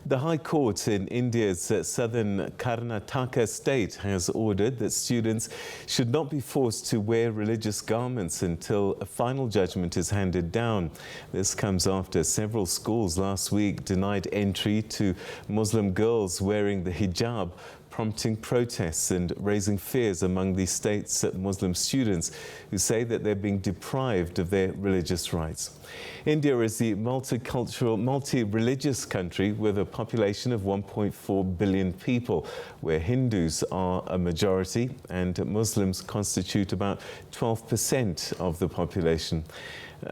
The High Court in India's southern Karnataka state has ordered that students should not be forced to wear religious garments until a final judgment is handed down. This comes after several schools last week denied entry to Muslim girls wearing the hijab, prompting protests and raising fears among the state's Muslim students who say that they're being deprived of their religious rights. India is the multicultural, multi-religious country with a population of 1.4 billion people, where Hindus are a majority and Muslims constitute about 12% of the population.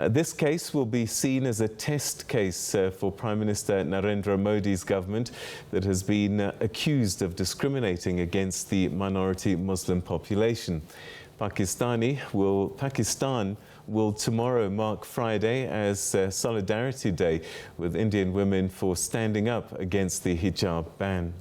This case will be seen as a test case for Prime Minister Narendra Modi's government that has been accused of discriminating against the minority Muslim population. Pakistan will tomorrow mark Friday as Solidarity Day with Indian women for standing up against the hijab ban.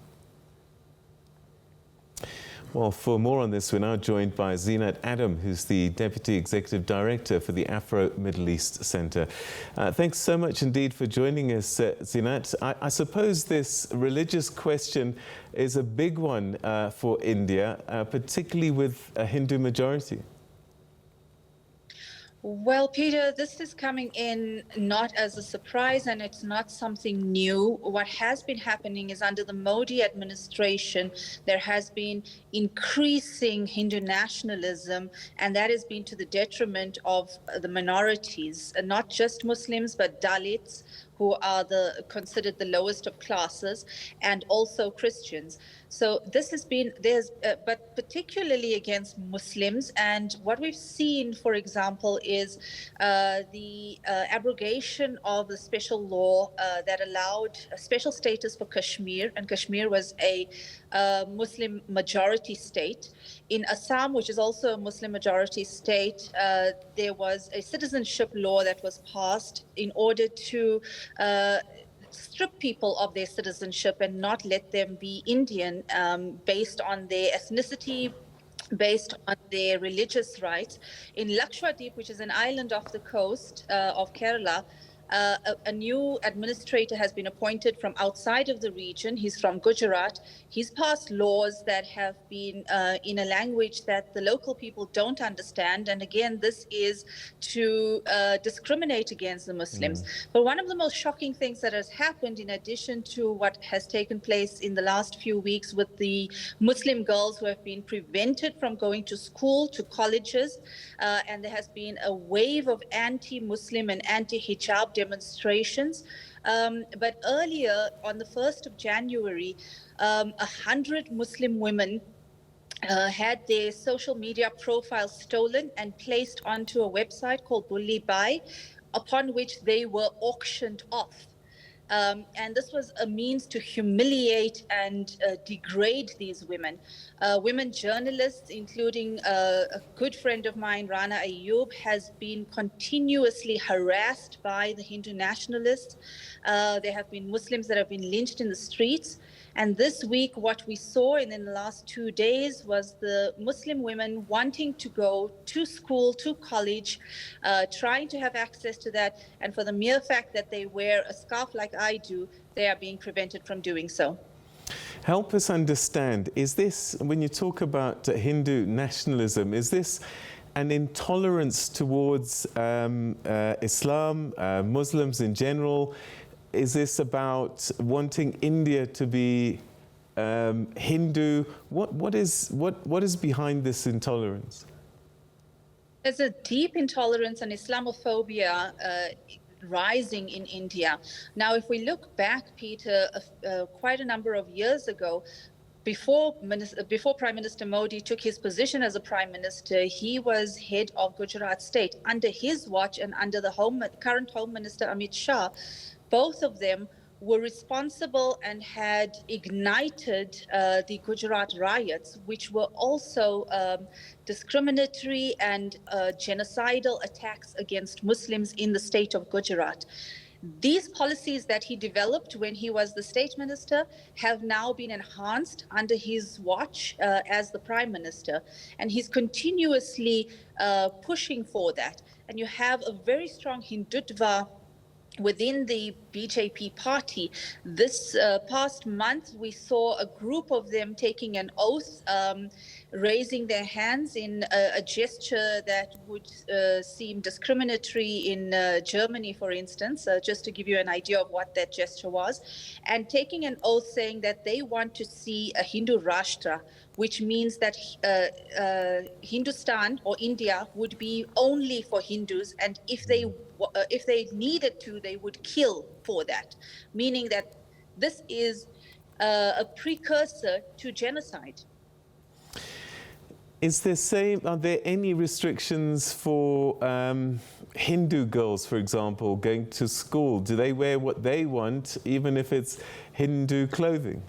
Well, for more on this, we're now joined by Zeenat Adam, who's the Deputy Executive Director for the Afro-Middle East Centre. Thanks so much indeed for joining us, Zeenat. I suppose this religious question is a big one for India, particularly with a Hindu majority. Well, Peter, this is coming in not as a surprise, and it's not something new. What has been happening is under the Modi administration, there has been increasing Hindu nationalism, and that has been to the detriment of the minorities, not just Muslims, but Dalits, who are considered the lowest of classes, and also Christians. So this has been, but particularly against Muslims. And what we've seen, for example, is the abrogation of the special law that allowed a special status for Kashmir, and Kashmir was a Muslim majority state. In Assam, which is also a Muslim majority state, there was a citizenship law that was passed in order to strip people of their citizenship and not let them be Indian based on their ethnicity, based on their religious rights. In Lakshadweep, which is an island off the coast of Kerala, a new administrator has been appointed from outside of the region. He's from Gujarat. He's passed laws that have been in a language that the local people don't understand. And again, this is to discriminate against the Muslims. But one of the most shocking things that has happened, in addition to what has taken place in the last few weeks with the Muslim girls who have been prevented from going to school, to colleges, and there has been a wave of anti-Muslim and anti-hijab demonstrations. But earlier, on the 1st of January, 100 Muslim women had their social media profiles stolen and placed onto a website called Bully Buy, upon which they were auctioned off. And this was a means to humiliate and degrade these women. Women journalists, including a good friend of mine, Rana Ayub, has been continuously harassed by the Hindu nationalists. There have been Muslims that have been lynched in the streets. And this week, what we saw in the last 2 days was the Muslim women wanting to go to school, to college, trying to have access to that. And for the mere fact that they wear a scarf like I do, they are being prevented from doing so. Help us understand, is this, when you talk about Hindu nationalism, is this an intolerance towards Islam, Muslims in general? Is this about wanting India to be Hindu? What is behind this intolerance? There's a deep intolerance and Islamophobia rising in India. Now, if we look back, Peter, quite a number of years ago, before Prime Minister Modi took his position as a Prime Minister, he was head of Gujarat state. Under his watch and under the current Home Minister Amit Shah, both of them were responsible and had ignited the Gujarat riots, which were also discriminatory and genocidal attacks against Muslims in the state of Gujarat. These policies that he developed when he was the state minister have now been enhanced under his watch as the prime minister. And he's continuously pushing for that. And you have a very strong Hindutva within the BJP party. This past month, we saw a group of them taking an oath, raising their hands in a gesture that would seem discriminatory in Germany, for instance, just to give you an idea of what that gesture was, and taking an oath saying that they want to see a Hindu Rashtra, which means that Hindustan or India would be only for Hindus, and if they needed to, they would kill for that, meaning that this is a precursor to genocide. Are there any restrictions for Hindu girls, for example, going to school? Do they wear what they want, even if it's Hindu clothing?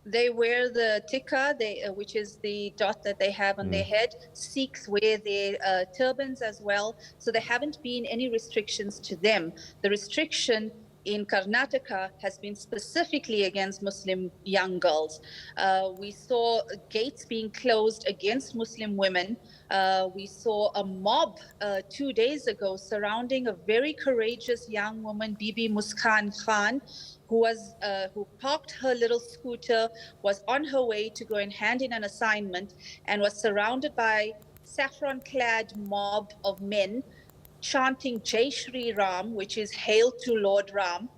They wear the tikka, which is the dot that they have on their head. Sikhs wear their turbans as well. So there haven't been any restrictions to them. The restriction in Karnataka has been specifically against Muslim young girls. We saw gates being closed against Muslim women. We saw a mob 2 days ago surrounding a very courageous young woman, Bibi Muskan Khan, who parked her little scooter, was on her way to go and hand in an assignment, and was surrounded by saffron-clad mob of men chanting Jai Shri Ram, which is Hail to Lord Ram.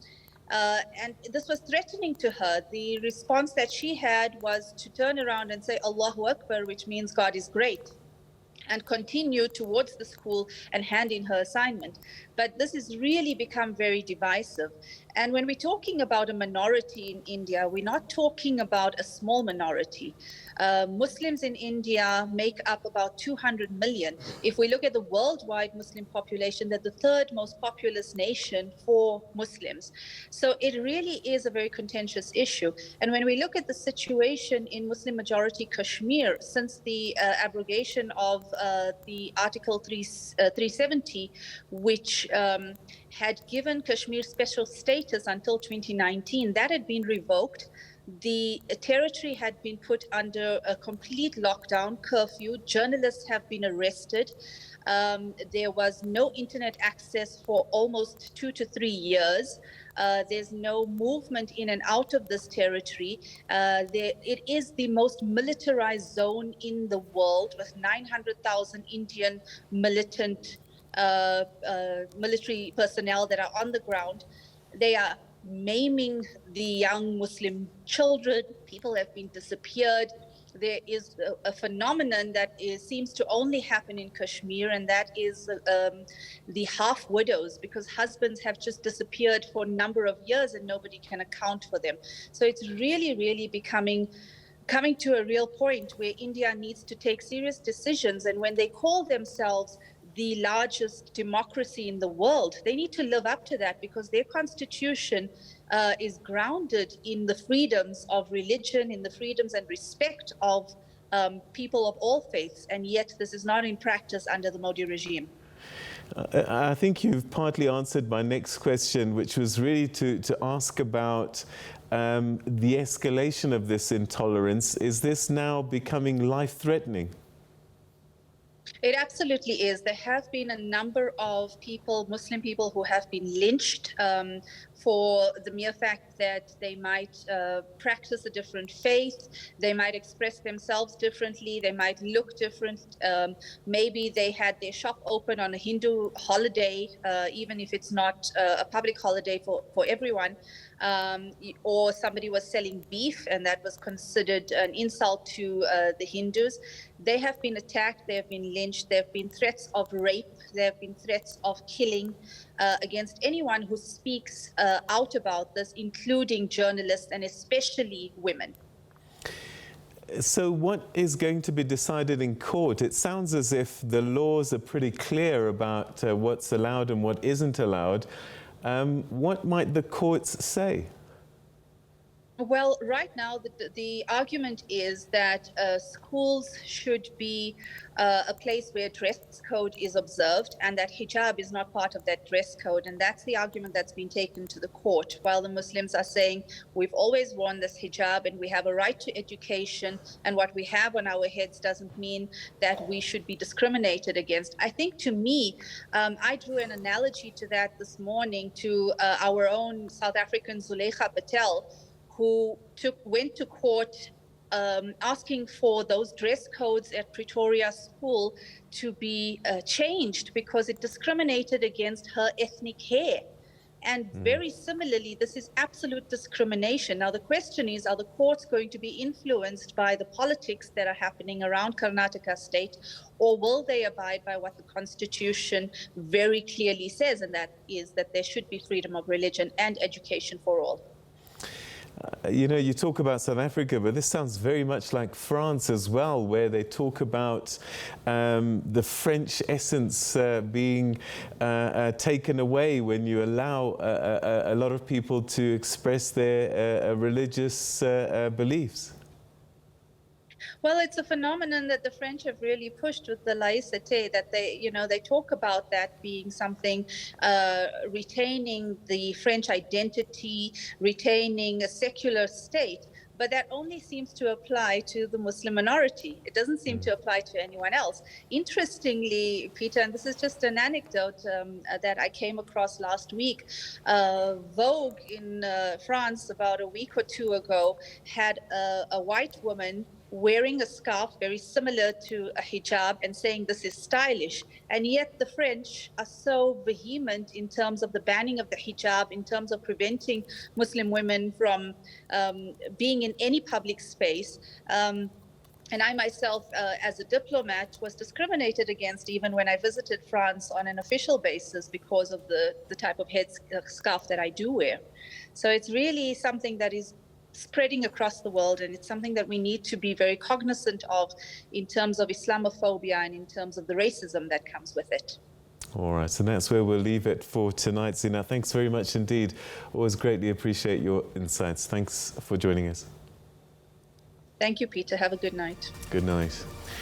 And this was threatening to her. The response that she had was to turn around and say Allahu Akbar, which means God is great, and continue towards the school and hand in her assignment. But this has really become very divisive. And when we're talking about a minority in India, we're not talking about a small minority. Muslims in India make up about 200 million. If we look at the worldwide Muslim population, they're the third most populous nation for Muslims. So it really is a very contentious issue. And when we look at the situation in Muslim majority Kashmir, since the abrogation of the Article 370, which had given Kashmir special status until 2019, that had been revoked. The territory had been put under a complete lockdown, curfew. Journalists have been arrested. There was no internet access for almost 2 to 3 years. There's no movement in and out of this territory. It is the most militarized zone in the world, with 900,000 Indian militant military personnel that are on the ground. They are maiming the young Muslim children. People have been disappeared. There is a phenomenon that seems to only happen in Kashmir, and that is the half widows, because husbands have just disappeared for a number of years and nobody can account for them. So it's really coming to a real point where India needs to take serious decisions. And when they call themselves the largest democracy in the world, they need to live up to that, because their constitution is grounded in the freedoms of religion, in the freedoms and respect of people of all faiths. And yet this is not in practice under the Modi regime. I think you've partly answered my next question, which was really to ask about the escalation of this intolerance. Is this now becoming life-threatening? It absolutely is. There have been a number of people, Muslim people, who have been lynched for the mere fact that they might practice a different faith, they might express themselves differently, they might look different. Maybe they had their shop open on a Hindu holiday, even if it's not a public holiday for everyone. Or somebody was selling beef and that was considered an insult to the Hindus. They have been attacked, they have been lynched, there have been threats of rape, there have been threats of killing against anyone who speaks out about this, including journalists and especially women. So what is going to be decided in court? It sounds as if the laws are pretty clear about what's allowed and what isn't allowed. What might the courts say? Well, right now, the argument is that schools should be a place where dress code is observed and that hijab is not part of that dress code. And that's the argument that's been taken to the court, while the Muslims are saying we've always worn this hijab and we have a right to education, and what we have on our heads doesn't mean that we should be discriminated against. I think, to me, I drew an analogy to that this morning to our own South African Zulekha Patel, who went to court asking for those dress codes at Pretoria School to be changed because it discriminated against her ethnic hair. And very similarly, this is absolute discrimination. Now, the question is, are the courts going to be influenced by the politics that are happening around Karnataka state, or will they abide by what the Constitution very clearly says, and that is that there should be freedom of religion and education for all? You know, you talk about South Africa, but this sounds very much like France as well, where they talk about the French essence being taken away when you allow a lot of people to express their religious beliefs. Well, it's a phenomenon that the French have really pushed with the laïcité, that they talk about that being something, retaining the French identity, retaining a secular state. But that only seems to apply to the Muslim minority. It doesn't seem to apply to anyone else. Interestingly, Peter, and this is just an anecdote that I came across last week, Vogue in France about a week or two ago had a white woman wearing a scarf very similar to a hijab and saying this is stylish. And yet the French are so vehement in terms of the banning of the hijab, in terms of preventing Muslim women from being in any public space. And I myself, as a diplomat, was discriminated against even when I visited France on an official basis because of the type of headscarf that I do wear. So it's really something that is spreading across the world, and it's something that we need to be very cognizant of in terms of Islamophobia and in terms of the racism that comes with it. All right, so that's where we'll leave it for tonight. Zeenat, thanks very much indeed. Always greatly appreciate your insights. Thanks for joining us. Thank you, Peter. Have a good night. Good night.